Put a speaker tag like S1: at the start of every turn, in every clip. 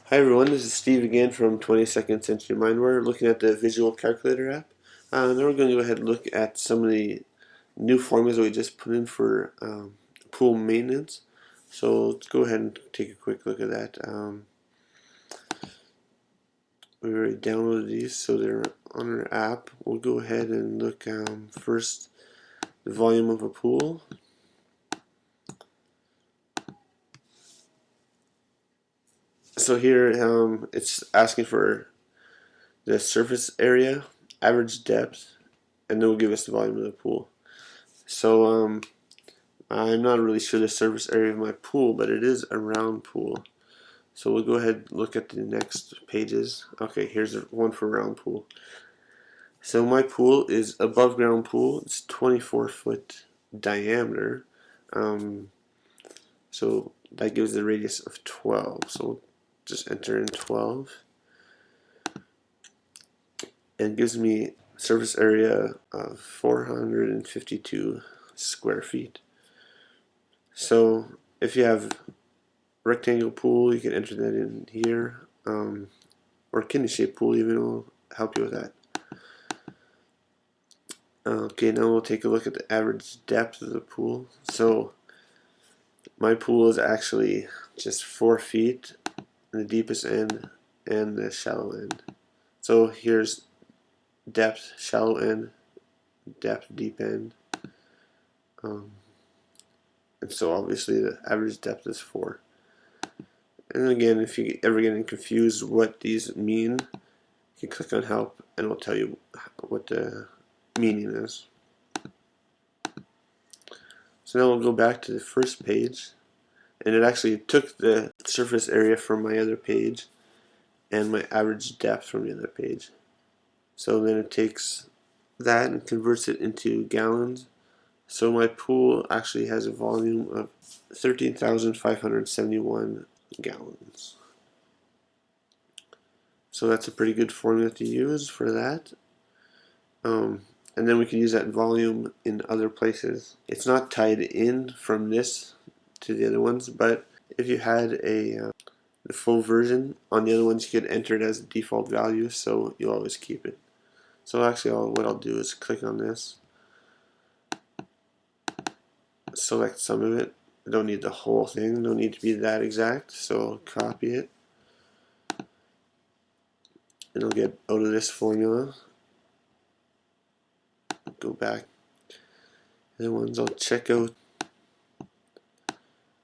S1: Hi everyone, this is Steve again from 22nd Century Mindware, looking at the Visual Calculator app. Now we're going to go ahead and look at some of the new formulas that we just put in for pool maintenance. So let's go ahead and take a quick look at that. We already downloaded these, so they're on our app. We'll go ahead and look first the volume of a pool. So here it's asking for the surface area, average depth, and then will give us the volume of the pool. So I'm not really sure the surface area of my pool, but it is a round pool. So we'll go ahead and look at the next pages. Okay, here's one for round pool. So my pool is above ground pool. It's 24-foot diameter. So that gives the radius of 12. So we'll just enter in 12. And it gives me surface area of 452 square feet. So if you have rectangle pool, you can enter that in here, or kidney shaped pool even will help you with that. Okay, now we'll take a look at the average depth of the pool. So my pool is actually just 4 feet in the deepest end and the shallow end. So here's depth, shallow end, depth, deep end. And so obviously the average depth is 4. And again, if you ever get confused what these mean, you can click on help and it'll tell you what the meaning is. So now we'll go back to the first page, and it actually took the surface area from my other page and my average depth from the other page. So then it takes that and converts it into gallons. So my pool actually has a volume of 13,571 gallons. So that's a pretty good formula to use for that. And then we can use that volume in other places. It's not tied in from this to the other ones, but if you had the full version on the other ones, you could enter it as a default value, so you'll always keep it. So actually what I'll do is click on this, select some of it. I don't need the whole thing, no need to be that exact, so I'll copy it. And I'll get out of this formula, go back. The ones I'll check out,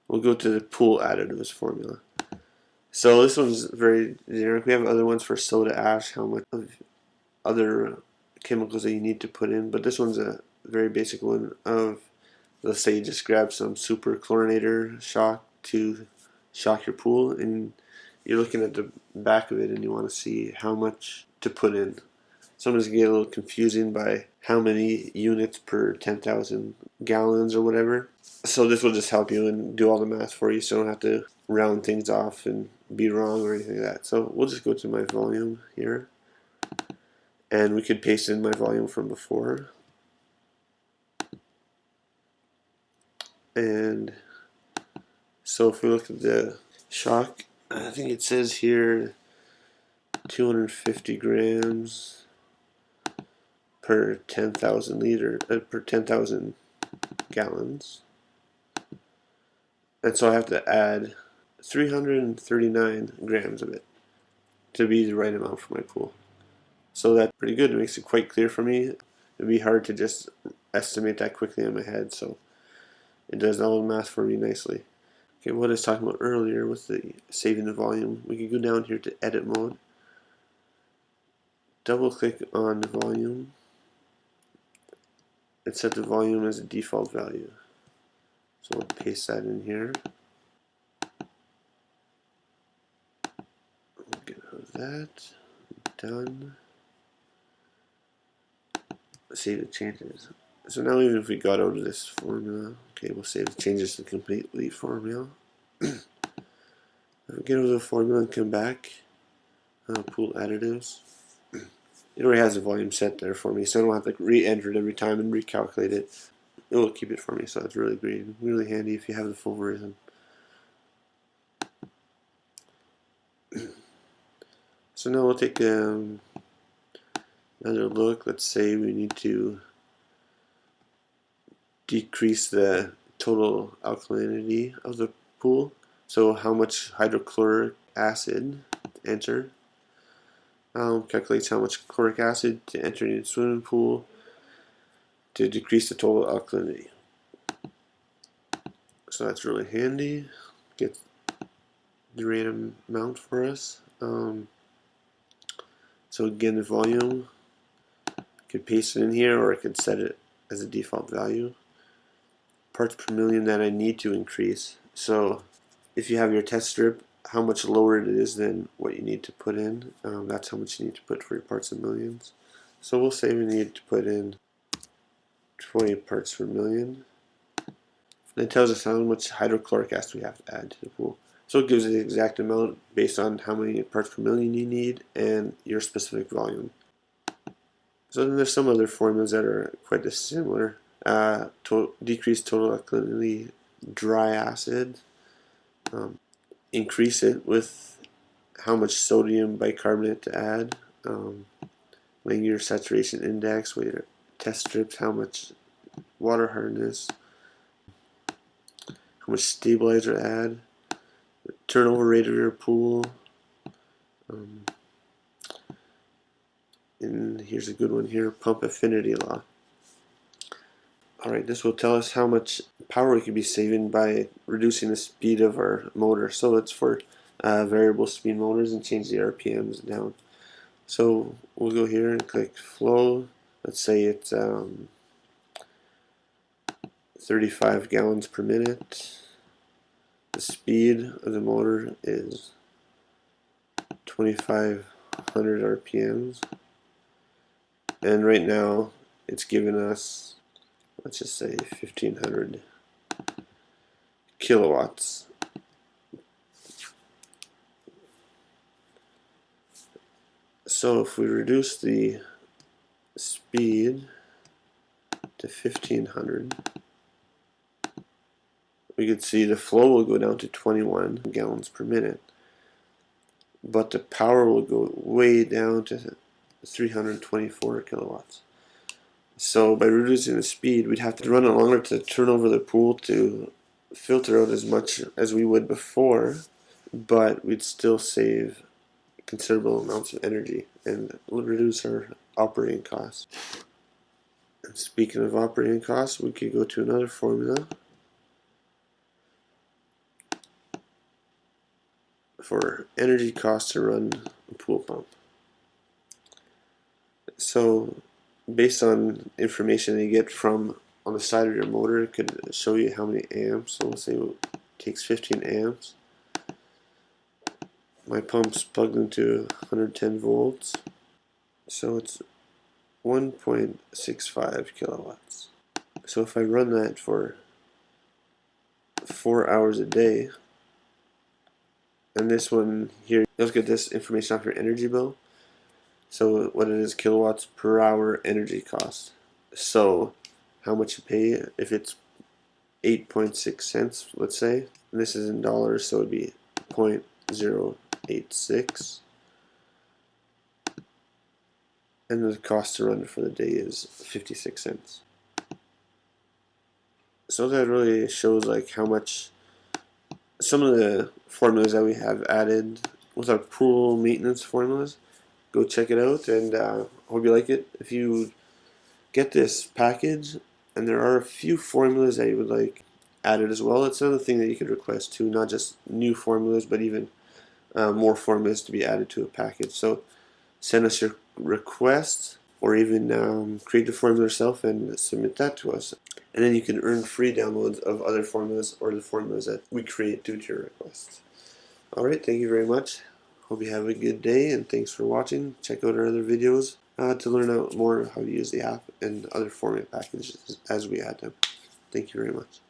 S1: we'll go to the pool additives formula. So this one's very generic. We have other ones for soda ash, how much of other chemicals that you need to put in, but this one's a very basic one of, let's say you just grab some super chlorinator shock to shock your pool, and you're looking at the back of it and you want to see how much to put in. Sometimes it can get a little confusing by how many units per 10,000 gallons or whatever. So this will just help you and do all the math for you, so you don't have to round things off and be wrong or anything like that. So we'll just go to my volume here, and we could paste in my volume from before. And so if we look at the shock, I think it says here 250 grams per 10,000 liter, per 10,000 gallons. And so I have to add 339 grams of it to be the right amount for my pool. So that's pretty good. It makes it quite clear for me. It'd be hard to just estimate that quickly in my head, so it does all the math for me nicely. Okay, what I was talking about earlier with the saving the volume, we can go down here to edit mode, double click on the volume, and set the volume as a default value. So we'll paste that in here. We'll get rid of that. Done. Save the changes. So now even if we got out of this formula, okay, we'll save the changes to completely formula. If we get out of the formula and come back, pool additives, it already has the volume set there for me, so I don't have to re-enter it every time and recalculate it. It will keep it for me, so that's really great, really handy if you have the full version. So now we'll take another look. Let's say we need to decrease the total alkalinity of the pool. So how much hydrochloric acid to enter. Calculates how much chloric acid to enter in the swimming pool to decrease the total alkalinity. So that's really handy. Get the random amount for us. So again, the volume, I could paste it in here, or I could set it as a default value. Parts per million that I need to increase. So if you have your test strip, how much lower it is than what you need to put in, that's how much you need to put for your parts per millions. So we'll say we need to put in 20 parts per million. And it tells us how much hydrochloric acid we have to add to the pool. So it gives you the exact amount based on how many parts per million you need and your specific volume. So then there's some other formulas that are quite similar. Decrease total alkalinity, dry acid. Increase it with how much sodium bicarbonate to add. Weighing your saturation index, weigh your test strips, how much water hardness, how much stabilizer to add, the turnover rate of your pool. And here's a good one here, pump affinity law. Alright, this will tell us how much power we could be saving by reducing the speed of our motor. So it's for variable speed motors, and change the RPMs down. So we'll go here and click flow. Let's say it's 35 gallons per minute. The speed of the motor is 2500 RPMs. And right now it's giving us, let's just say 1500 kilowatts. So if we reduce the speed to 1500, we could see the flow will go down to 21 gallons per minute, but the power will go way down to 324 kilowatts. So by reducing the speed, we'd have to run it longer to turn over the pool to filter out as much as we would before, but we'd still save considerable amounts of energy and reduce our operating costs. And speaking of operating costs, we could go to another formula for energy costs to run a pool pump. So based on information that you get from on the side of your motor, it could show you how many amps. So we'll say it takes 15 amps. My pump's plugged into 110 volts, so it's 1.65 kilowatts. So if I run that for 4 hours a day, and this one here, you'll get this information off your energy bill. So what it is, kilowatts per hour energy cost. So how much you pay if it's 8.6 cents, let's say, and this is in dollars, so it'd be 0.086, and the cost to run for the day is 56 cents. So that really shows like how much some of the formulas that we have added with our pool maintenance formulas. Go check it out, and hope you like it. If you get this package and there are a few formulas that you would like added as well, it's another thing that you could request too, not just new formulas, but even more formulas to be added to a package. So send us your request, or even create the formula yourself and submit that to us. And then you can earn free downloads of other formulas or the formulas that we create due to your requests. Alright, thank you very much. Hope you have a good day, and thanks for watching. Check out our other videos to learn out more how to use the app and other format packages as we add them. Thank you very much.